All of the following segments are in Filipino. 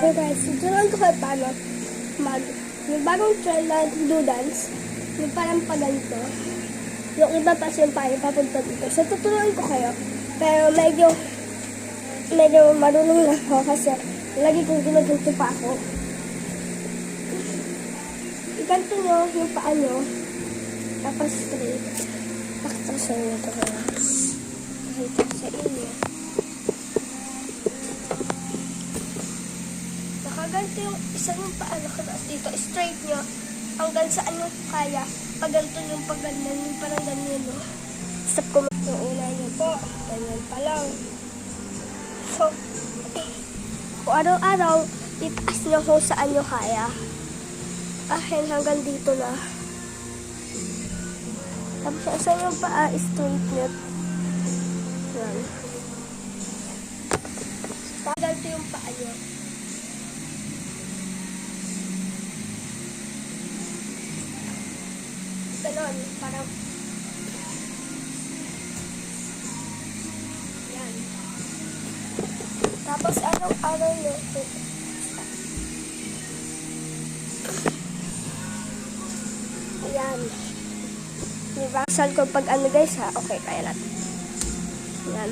So guys, tuturuan ko kayo paano yung bagong trend na do dance, yung parang paganto. Yung iba pa yung paano papunta dito. So tuturuan ko kayo, pero medyo marunong na ako kasi lagi kong ginugunto pa ako. Iganto nyo yung paa nyo, tapos straight. Pakita sa inyo ito guys. Pakita sa inyo. Nakaganto yung isa yung paa, nakataas dito. Straight nyo hanggang saan nyo kaya. Paganto yung pagganyan, yung parang ganyan, no? Stop ko yung una nyo po. Ganyan pa lang. So, kung araw-araw, itaas nyo kung saan nyo kaya. Ahin hanggang dito na. Tapos sa yung paa, straight nyo. Yan. Ganito yung paa nyo. Ganon, parang yan. Tapos araw-araw nyo. Yan. Diba? Saan ko pag ano guys ha? Okay, kaya natin. Yan.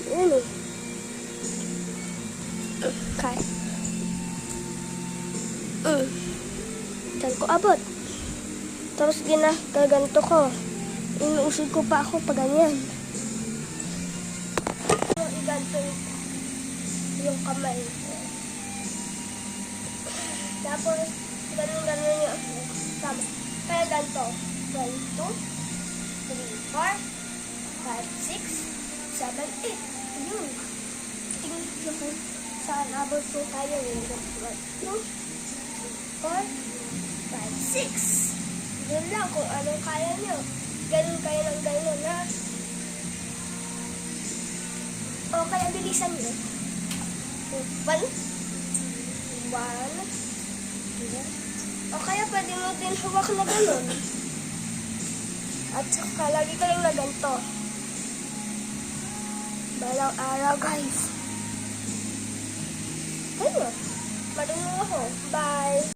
Yan eh. Okay. Saan ko abot? Tapos gaganto ko. Inuusod ko pa ako pag ganyan. Iganto yung kamay. Tapos, ganun yung tama. Kaya ganito. 1, 2, 3, 4, 5, 6, 7, 8. Yun. Tingnan nyo kung saan abot ko kaya yun. 1, 2, 4, 5, 6. Yun lang kung anong kaya nyo. Ganun kayo ng ganun na. O kaya bilisan nyo. 1, 2, o kaya pwede mo din hawak na ganun. At saka lagi ka lang na ganito. Balang araw guys. Ayun. Marunong ako. Bye.